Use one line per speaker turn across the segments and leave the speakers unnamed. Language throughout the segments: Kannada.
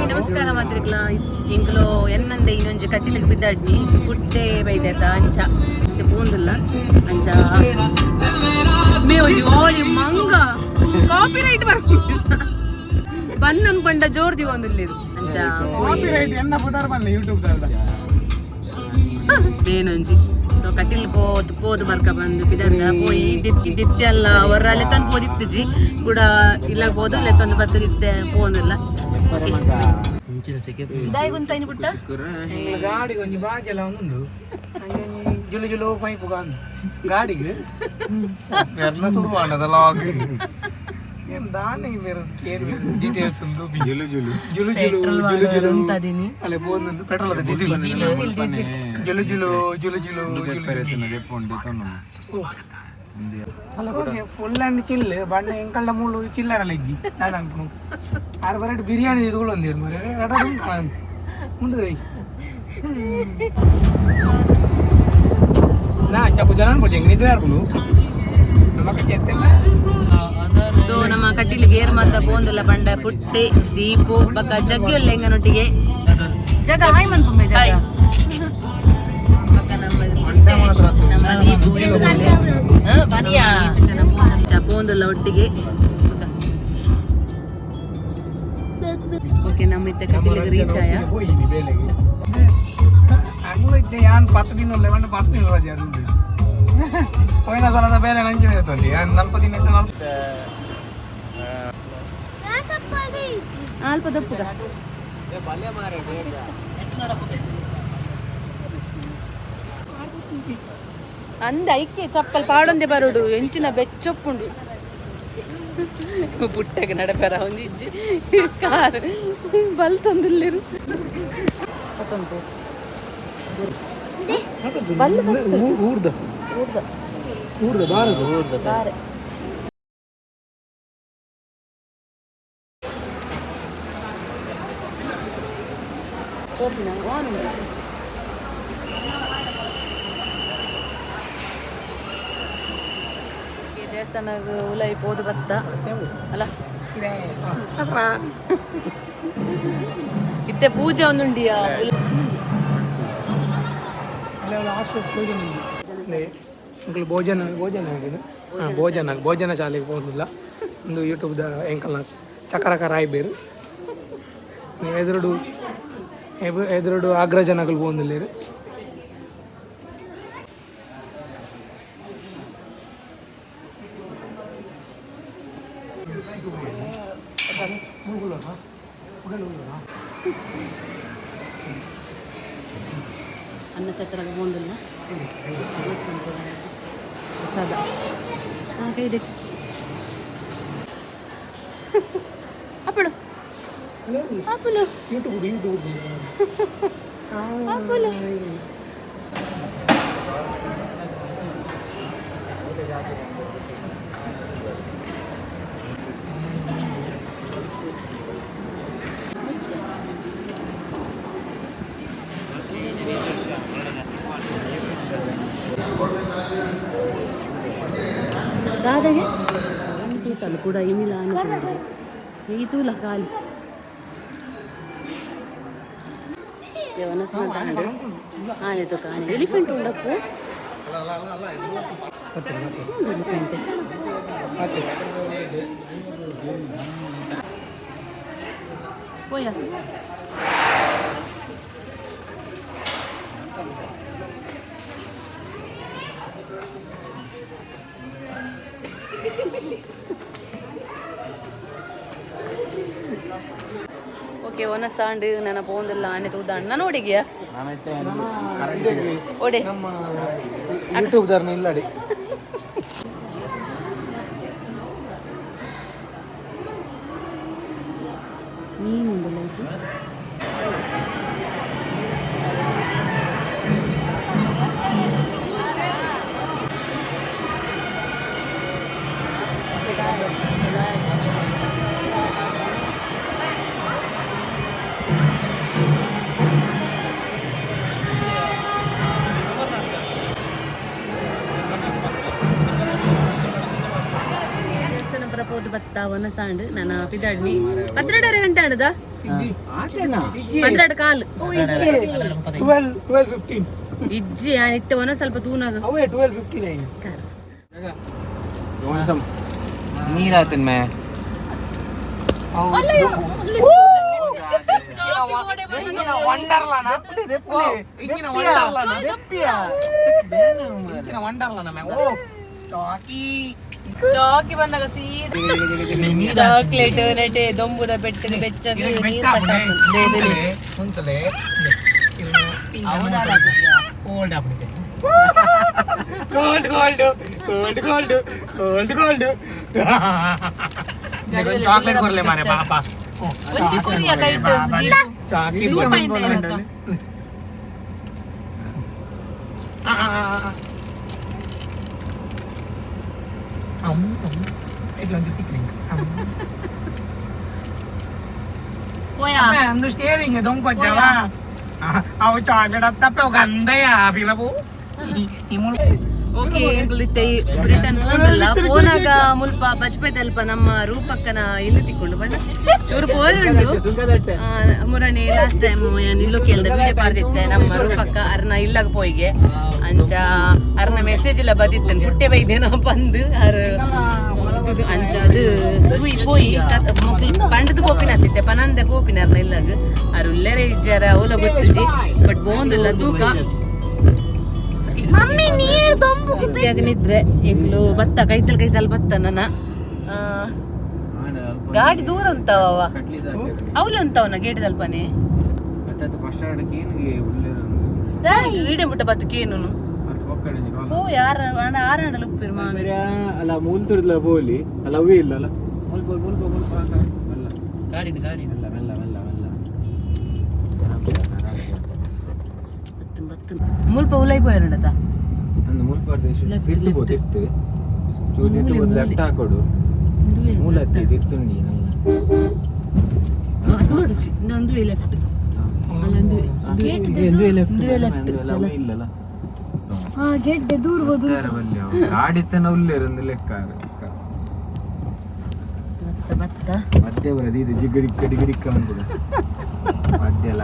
ಹಾಯ್ ನಮಸ್ಕಾರ ಮಾತ್ರಿಕ್ಲ ಇಂಕ್ಲು ಎನ್ನಂದೆ ಇನ್ನೊಂಜಿ ಕಟ್ಟಿಲಿಗೆ ಬಿದ್ದಾಡ್ನಿ ಪುಟ್ಟೆ ಬೈದೆತ ಅಂಚ ಪೋಂದುಲ್ಲ ಅಂಚ ಮೇ ಒಂಜಿ ಓಲಿ ಮಂಗ ಕಾಪಿರೈಟ್ ಬರ್ಕೊಂಡು ಬನ್ನಂ ಪಂಡ ಜೋರ್ದಿ ಒಂದಿಲ್ಲಿರು ಅಂಚ
ಕಾಪಿರೈಟ್ ಎನ್ನ ಪುದಾರ್ ಬನ್ನಿ ಯೂಟ್ಯೂಬ್
ಏನೊಂಜಿ ಸೊ ಕಟ್ಟಿಲ್ ಪೋದು ಬರ್ಕ ಬಂದು ಬಿದಂಗ ಪೋಯಿ ದಿತ್ತಿ ಅಲ್ಲ ಅವರ ಲೆತ್ತೊಂದು ಪೋದಿತ್ತಿಜ್ಜಿ ಕೂಡ ಇಲ್ಲ ಪೋದು ಲೆತ್ತೊಂದು ಬತ್ತಲಿದ್ದೆ ಪೋಂದಿಲ್ಲ ಇದಾಯಿ ಗುಂತಾಯಿನಿ ಪುಟ್ಟ
ಗಾಡಿ ಒಂಜಿ ಬಾಜೆಲ್ಲ ಒಂದುಂಡು ಜುಲು ಜುಲು ಪೈಪು ಗಾಡಿಗೆ ಎರ್ನ ಶುರು ಮಾಡದ ಲಾಗ್ ಏನ್ ದಾನೆ ಬೇರೆ ಕೇರ್ ಡೀಟೇಲ್ಸ್ ಒಂದು ಜುಲು ಜುಲು ಜುಲು ಜುಲು ಜುಲು ಜುಲು ಅಂತದಿನಿ ಅಲೆ ಪೋಂದು ಪೆಟ್ರೋಲ್ ಅದ ಡೀಸೆಲ್ ಜುಲು ಜುಲು ಜುಲು ಜುಲು ಫುಲ್ ಅಂಡ್ ಚಿಲ್ ಬಂಡ ಎಂಕಲ್ಡ ಮೂಳು ಚಿಲ್ಲರಲ್ಲ ಇಜ್ಜಿ ನಾನು ಅನ್ಕೊಂಡು ಆರು ಬರಟ್ ಬಿರಿಯಾನಿ ಇದುಗಳು ಒಂದಿರು ಮರೆ ಎಡದು ಕಾಣ ಮುಂದೆ ನಾ ಚಪ್ಪು ಜನ ಅನ್ಬೋದು ನಿದ್ರೆ ಆಡ್ಬೋದು ನಮ್ಮ ಕಟ್ಟಿಯತ್ತೆಲ್ಲ
ಸೊ ನಮ್ಮ ಕಟ್ಟಿಲಿಗೆ ಏರ್ ಮದ್ದ ಪೋಂದಿಲ್ಲ ಬಂಡ ಪುಟ್ಟೆ ದೀಪು ಬಕ್ಕ ಜಗ್ಗಿ ಒಳ್ಳೆ ಎಂಗನೊಟ್ಟಿಗೆ ಜಗ ಹಾಯ್ ಮನ್ಪೊಮ್ಮೆ ಜಗ ಪೋಂದುಲ್ಲ ಒಟ್ಟಿಗೆ ಓಕೆ ನಮ್ಮ ಇತ್ತ ಕಟ್ಟಿಲಿಗೆ ರೀಚ್ ಆಯ
ಅಂಗ್ಲೈತೆ ಯಾನ್ 10 ದಿನ ಲೆವನ್ 10 ದಿನ ರಜೆ ಆಡುದು ಹೋಯಿನ ಸಲದ ಬೇಲೆ ನಂಚಿನ ಇರ್ತದೆ ಯಾನ್ 40 ದಿನ ಇತ್ತು 40
ಅಲ್ಪ ದಪ್ಪುಗ ಅಂದ ಐಕೆ ಚಪ್ಪಲ್ ಪಾಡೊಂದೆ ಬರೋಡು ಎಂಚಿನ ಬೆಚ್ಚೊಪ್ಪುಂಡು ಪುಟ್ಟಗೆ ನಡಪೆರ ಒಂದಿಜ್ಜಿ ಕಾರ್ ಬಲ್ ತಂದಿಲ್ಲಿರು
ಊರ್ದ ಬಾರೆ
ದೇವಸ್ಥಾನಗ ಉಲೈ ಪೋದು ಬತ್ತ ಅಲ್ಲ ಇತ್ತೆ ಪೂಜೆ ಒಂದುಂಡಿಯಾ
ಭೋಜನ ಶಾಲೆಗೆ ಹೋಗುದಿಲ್ಲ ಒಂದು ಯೂಟ್ಯೂಬ್ದ ಎಂಕಲ್ನ ಸಕರಕ ರಾಯ್ ಬೇರು ಎದುರುಡು ಅಗ್ರಜನಗಳು ಹೋಗುದಿಲ್ಲ
ಅನ್ನ ಚಕ್ರ ಹೋಗಿಲ್ಲ ಪ್ರಸಾದ ಕೈದೆ ಅಪ್ಪಳು ಅಪ್ಪಳು ಅಪ್ಪಳು దాదాగే తను కూడా ఇనిలా అనుకుంది ఈతుల కాలి దేవనస్మంత అండి ఆనేతో కానీ ఎలిఫెంట్ ఉండకు ఎలిఫెంట్ పోయా ಓಕೆ ಒನ ಸಾಂಡ್ ನನ್ನ ಪೋಂದಿಲ್ಲ ಆನೆ ತೂದಾಂಡ್ ನಾನು ಓಡಿಗ್ಯಾ ಓಡೆ
ಯೂಟ್ಯೂಬ್ ದಾರ್ನ ಇಲ್ಲಡಿ
ನೀನುಂಡಲ್ಲ ಇದು ಪೋದು ಬತ್ತ ಒನ ಸಾಂಡ್ ನನ್ನ ಪಿದಾಡ್ನಿ 12 ಗಂಟೆ ಆಡದ 12 ಕಾಲು ಇಜ್ಜಿ ಇತ್ತೆ ಒನ ಸ್ವಲ್ಪ ತೂನಾಗ
ನೀರಾತನ್ ಮೇ
ಚಾಕಿ ಬಂದಾಗ ಸೀದಾ ಚಾಕ್ಲೇಟ್ ನೆಟೆ ದೊಂಬುದ ಬೆಟ್ಟದ ಬೆಚ್ಚಗೆ
ಚಾಕ್ಲೇಟ್ ಕೊರ್ಲೆ ಮಾರೆ ಪಾಪ
ಒಂದಿ ಕೊರಿಯ ಕೈಟ್ ದೂಪ ಇಂದ ಏನಕ್ಕ
ಅಂದು ಸ್ಟೇರಿಂಗ್ ದೊಂಕೊಚ್ಚವ ಅವು ಚಾಕ್ಲೇಟ್ ಹತ್ತಪ್ಪ ಗಂಧಯ್ಯ ಬಿರಬು
ಓಕೆ ರಿಟರ್ನ್ ಹೋದಲ್ಲ ಫೋನಾಗ ಮುಲ್ಪ ಬಜ್ಪೆದಲ್ಪ ನಮ್ಮ ರೂಪಕ್ಕನ ಇಲ್ಲಿ ತಿಕ್ಕೊಂಡು ಬಣ್ಣ ಚೂರು ಪೋರುಂಡು ಮುರಣಿ ಲಾಸ್ಟ್ ಟೈಮ್ ಇಲ್ಲು ಕೇಳ್ದ ವಿಡಿಯೋ ಪಾಡ್ದಿತ್ತೆ ನಮ್ಮ ರೂಪಕ್ಕ ಅರ್ನ ಇಲ್ಲಾಗ ಪೋಯಿಗೆ ಅಂಚ ಅರ್ನ ಮೆಸೇಜ್ ಇಲ್ಲ ಬದಿತ್ತೇನೆ ಪುಟ್ಟೆ ಬೈದೇನೋ ಬಂದು ಅಂಚ ಅದು ಪೋಯಿ ಪಂಡದ ಕೋಪಿನ ಹತ್ತಿತ್ತೆ ಪನಂದ ಕೋಪಿನ ಅರ್ನ ಇಲ್ಲಾಗ ಅರು ಉಲ್ಲೆರೆ ಇಜ್ಜಾರ ಅವಲ ಗೊತ್ತಿಜಿ ಬಟ್ ಬೋಂದಿಲ್ಲ ತೂಕ ಮಮ್ಮಿ ನೀರು ನಿದ್ರೆ ಈಗಲೂ ಭತ್ತ ಕೈತಲ್ ಭತ್ತ ನನ್ನ ಗಾಡಿ ದೂರ ಉಂತಾವ ಅವಳು ಉಂತಾವನ ಗೇಟ್ ತಲ್ಪನೆ ಈಡೆ ಬಿಟ್ಟ ಬತ್ತು ಕೇನು ಓ ಯಾರ ಆರಾಣಲು ಉಪ್ಪಿರು ಮಾಮಿ
ಅಲ್ಲ ಮೂಲ್ ತುಡಿದ್ಲ ಬೋಲಿ ಅಲ್ಲ ಅವೇ ಇಲ್ಲ ಅಲ್ಲ
ಗಾಡಿ
ಮೆಲ್ಲ ಮೆಲ್ಲ ಮೆಲ್ಲ ಮೆಲ್ಲ
ಮುಲ್ಪ ಉಲೈ போயிரண்டತ
அந்த முள் பார்த்து திட்டு போட்டு ಚೂದಿಟ್ಟು ಒಂದು ಲೆಫ್ಟ್ ಹಾಕೋಡು ಮೂಲತ್ತಿ ತಿರ್ತುಂಡಿ
ನೋಡು ನಂದು ಲೆಫ್ಟ್ ಅಲ್ಲಂದು ಗೇಟ್ ಲೆಫ್ಟ್
ಇಲ್ಲಲ್ಲ
ಹಾ ಗೇಟ್ ದೂರ ಹೋದು
ಗಾಡಿ ತನ ಉಲ್ಲೇರಂದು ಲೆಕ್ಕ
ಬತ್ತ
ಮಧ್ಯ ಬರದು ಇದು ಜಿಗಡಿಕ್ಕ ಬಂದಿದೆ ಮಧ್ಯ ಎಲ್ಲ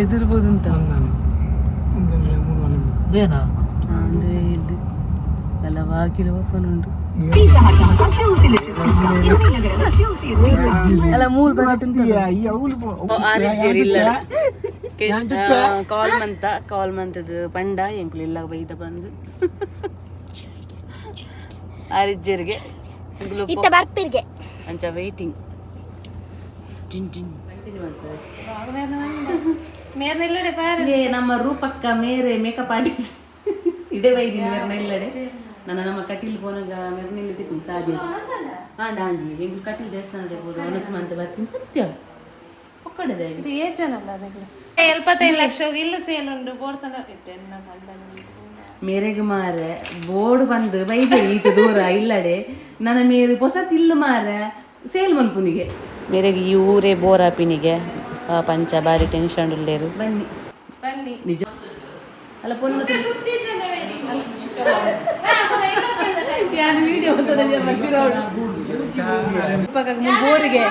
ಎದುರ್ಬೋದು ಅಂತ
ಇದೇನಾ
ಅಂದ್ರೆ ಇದು ಎಲ್ಲ ವಾಕಿಲು ಓಪನ್ ಉಂಟು ಅಲ್ಲ ಮೂಲ್ ಕಾಲ್ ಮಂತದ ಪಂಡ ಎಂಕ್ಲು ಇಲ್ಲ ಬೈದ ಬಂದು ಆರಿಜ್ಜರಿಗೆ ಬರ್ಪಿರ್ಗೆ ಅಂಚ ವೈಟಿಂಗ್ ನಮ್ಮ ರೂಪಕ್ಕ ಮೇರೆ ಮೇಕಪ್ ಆರ್ಟಿಸ್ಟ್ ಇಡೇ ವೈದಿನ ಮೆರ್ನೆಲ್ಲಡೆ ನನ್ನ ನಮ್ಮ ಕಟೀಲ್ ಪೋನಾಗ ಮೆರ್ನೆಲ್ಲಿ ತಿಕ್ಕು ಸಾಧ್ಯ ದಾಂಡಿ ಎಂಗ್ ಕಟೀಲ್ ದೇವಸ್ಥಾನದ ಹೋದ ಅನಸ್ ಮಂತ್ ಬರ್ತೀನಿ ಸತ್ಯ ಒಕ್ಕಡದೆ
ಇದು ಏಜನಲ್ಲ 75 ಲಕ್ಷ ಇಲ್ಲ ಸೇಲ್ ಉಂಟು ಬೋಡ್ತನ
ಮೇರೆಗೆ ಮಾರೆ ಬೋರ್ಡ್ ಬಂದು ಬೈದೆ ಈತ ದೂರ ಇಲ್ಲಡೆ ನನ್ನ ಮೇರೆ ಹೊಸತ್ ಇಲ್ಲ ಮಾರೆ ಸೇಲ್ ಮನ್ಪುನಿಗೆ ಮೇರೆಗೆ ಈ ಊರೇ ಬೋರಾಪಿನಿಗೆ ಪಂಚ ಬಾರಿ ಟೆನ್ಷನ್ ಉಳ್ಳೇರು ಬನ್ನಿ ನಿಜ ಅಲ್ಲ ಪೊನ್ನ ವಿಡಿಯೋ ಬೋರಿಗೆ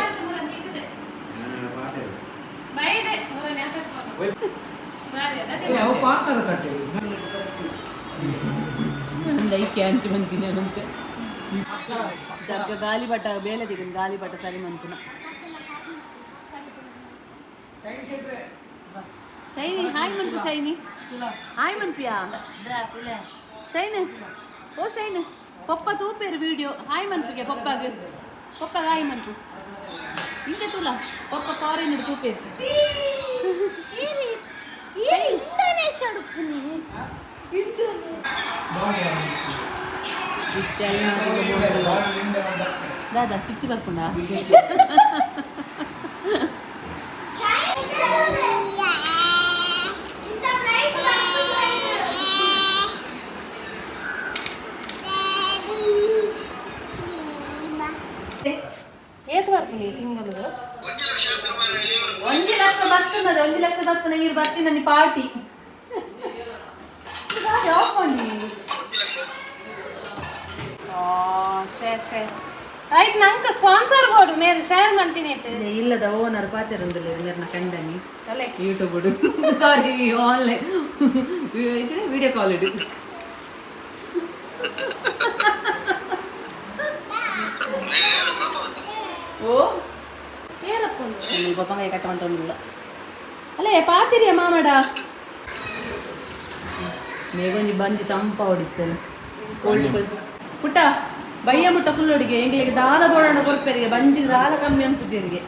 ಐಕ್ಯ ಹಂಚಿ ಬಂತೀನಿ ಅದಂತೆ ಜಗ್ಗ ಗಾಲಿ ಬಟ್ಟ ಬೇಲೆ ತೆಗಿನ ಗಾಲಿ ಬಟ್ಟ ಸರಿ ಮಂತುನ ಶೈನಿ ಹಾಯ್ ಮನ್ಪು ಶೈನಿ ಹಾಯ್ ಮನ್ಪಿಯಾ ಶೈನ್ ಓ ಶೈನ್ ಪಪ್ಪ ತೂಪೇರು ವಿಡಿಯೋ ಹಾಯ್ ಮನ್ಪಿಗೆ ಪಪ್ಪಗೆ ಹಾಯ್ ಮನ್ಪು ಇಂಚೆ ತುಲ ಪಪ್ಪ ಫಾರಿನ್ ಹಿಡಿದು ತೂಪೇರು ದಾದಾ ಚಿಚ್ಚಿ ಬರ್ಕೊಂಡ
ಏಸ್ ಬರ್ತೀನಿ ತಿಂಗಳು
1 ಲಕ್ಷ ಬರ್ತದೆ 1 ಲಕ್ಷ ಬರ್ತದೆ ನೀರು ಬರ್ತೀನಿ ನನ್ನ ಪಾರ್ಟಿ
ಶೇರ್ ಆಯ್ತು ನಂಗೆ ಸ್ಪಾನ್ಸರ್ ಬೋಡು ಮೇರೆ ಶೇರ್ ಮಾಡ್ತೀನಿ
ಇಲ್ಲದ ಓನರ್ ಪಾತಿರಂದಿಲ್ಲ ನನ್ನ ಕಂಡನಿ ಯೂಟ್ಯೂಬ್ ಸಾರಿ ಆನ್ಲೈನ್ ವಿಡಿಯೋ ಕಾಲ್ ಇಡು ಓ
ಏನಪ್ಪ
ಪಪ್ಪಂಗ ಕಟ್ಟುವಂತೊಂದಿಲ್ಲ ಅಲ್ಲೇ ಪಾತಿರಿಯ ಮಾಮಡ ಮೇಗೊಂಜಿ ಬಂಜಿ ಸಂಪ ಹೊಡಿತ್ತೇನೆ ಪುಟ್ಟ ಬಯ್ಯ ಮುಟ್ಟ ಫುಲ್ಲೊಡಿಗೆ ಎಂಗ್ಲಿಗೆ ದಾದ ಬೋಡಣ್ಣ ಕೊರ್ಪೆರಿಗೆ ಬಂಜಿಗೆ ದಾದ ಕಮ್ಮಿ ಅನ್ಪುಜರಿಗೆ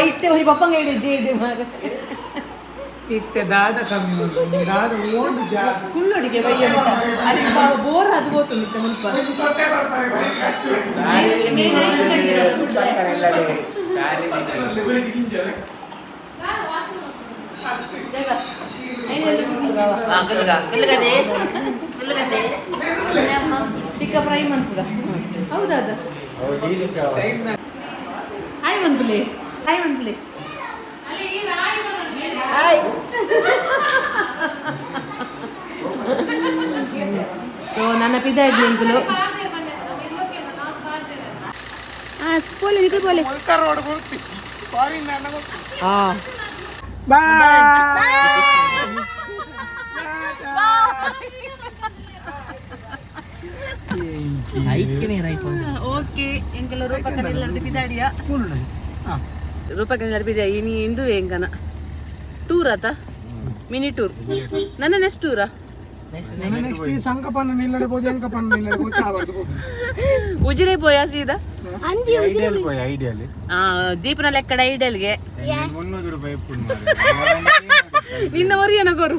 ಐತೆ ಒಂಜಿ ಪಪ್ಪಂಗ ಹಿಡಿಯ ಜೇದೆ ಮಾರ
ಇತ್ತೆ ದಾದ ಕಮ್ಮಿ ಉಂಟು ದಾದ ಓಡು ಜಾಗ
ಫುಲ್ಲೊಡಿಗೆ ಬಯ್ಯ ಮುಟ್ಟ ಅಲ್ಲಿ ಬೋರ್ ಅದು ಹೋತು ನಿತ್ತ ಮುಲ್ಪ ಜಾಗ ಟಿಕ್ಕ ಫ್ರೈ ಮಂತ್ಗ ಹೌದಾದ ಹಾಯ್ ಮನ್ಪುಲಿ ಹಾಯ್ ಮನ್ಪುಲಿ ಸೊ ನನ್ನ ಪಿದ ಇಡ್ಲಿ ಅಂಕುಲು ಪೋಲೆ ನಿಕಲ್ ಪೋಲೆ
ರೋಡ್ ಕೊಡ್ತಿಚ್ಚಿ ಫಾರಿನ್ ಅಣ್ಣ
ಹಾ ಓಕೆ ಎಂಕಲ ರೂಪಕನೆಲ್ಲರದು ಪಿದಾಡಿಯ ರೂಪಕನೆಲ್ಲರ ಪಿದ ಇನಿ ಇಂದು ಎಂಕನ ಟೂರ್ ಆತ ಮಿನಿ ಟೂರ್ ನನ್ನ ನೆಕ್ಸ್ಟ್ ಟೂರಾ
ನೆಕ್ಸ್ಟ್ ಈ ಸಂಕಪನ್ನ ನಿಲ್ಲಡಬಹುದು ಅಂಕಪನ್ನ ನಿಲ್ಲಡಬಹುದು ಚಾವರ್ದು
ಉಜಿರೆ ಪೋಯಾ ಸೀದಾ
ಐಡಿಯಲ್
ದೀಪನ ಲೆಕ್ಕಡ ಐಡಲ್ಗೆ
300 ರೂಪಾಯಿ ಎప్పుడు
ನಿನ್ನ ಒರಿಯನ ಕೊರು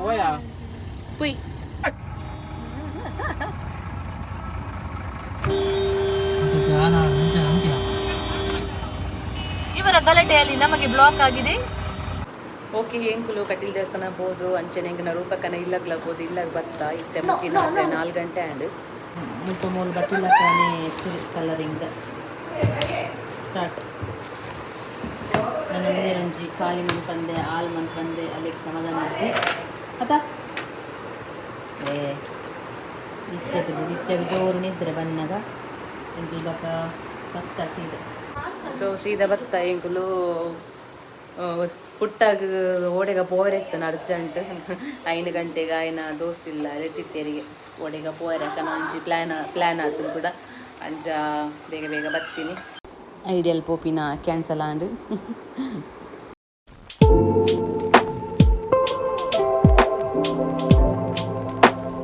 పోయా
ಪುಯ್ ಇವರ ಗಲಾಟೆಯಲ್ಲಿ ನಮಗೆ ಬ್ಲಾಕ್ ಆಗಿದೆ ಓಕೆ ಎಂಕುಲು ಕಟೀಲ್ ದೇವಸ್ಥಾನ ಬೋದು ಅಂಚನೆ ಎಂಕನ ರೂಪಕನ ಇಲ್ಲಗ್ಲಬೋದು ಇಲ್ಲಾಗ ಬತ್ತ ಇತ್ತೆ ಮುಕ್ಕಿನ 4 ಗಂಟೆ ಆ್ಯಂಡ್ ಮುಟ್ಟ ಮೂಲ ಬತ್ತಿಲ್ಲಕ್ಕನೆ ಫುಲ್ ಕಲರಿಂಗ್ ಸ್ಟಾರ್ಟ್ ನನ್ನ ಮುಂದೇರಂಜಿ ಕಾಳಿ ಮನ್ ಪಂದೆ ಆಲ್ ಮನ್ ಪಂದೆ ಅಲ್ಲಿಗೆ ಸಮಾಧಾನ ಅಜ್ಜಿ ಅತ್ತ ನಿತ್ಯದ ಜೋರು ನಿದ್ರೆ ಬನ್ನದ ಎಂಕುಲು ಬಕ್ಕ ಭತ್ತ ಸೀದಾ ಸೊ ಸೀದಾ ಬತ್ತ ಎಂಕುಲು ಪುಟ್ಟಾಗ ಓಡೆಗ ಪೋರೆತ್ತನ ಅರ್ಜೆಂಟ್ 5 ಗಂಟೆಗೆ ಆಯ್ನ ದೋಸ್ತಿಲ್ಲ ಎತ್ತಿತ್ತೇರಿಗೆ ಓಡೆಗ ಪೋರೆಕ್ಕನ ಅಂಚಿ ಪ್ಲ್ಯಾನ್ ಆತು ಕೂಡ ಅಂಚ ಬೇಗ ಬೇಗ ಬರ್ತೀನಿ ಐಡಿಯಲ್ ಪೋಪಿನ ಕ್ಯಾನ್ಸಲ್ ಆಂಡ್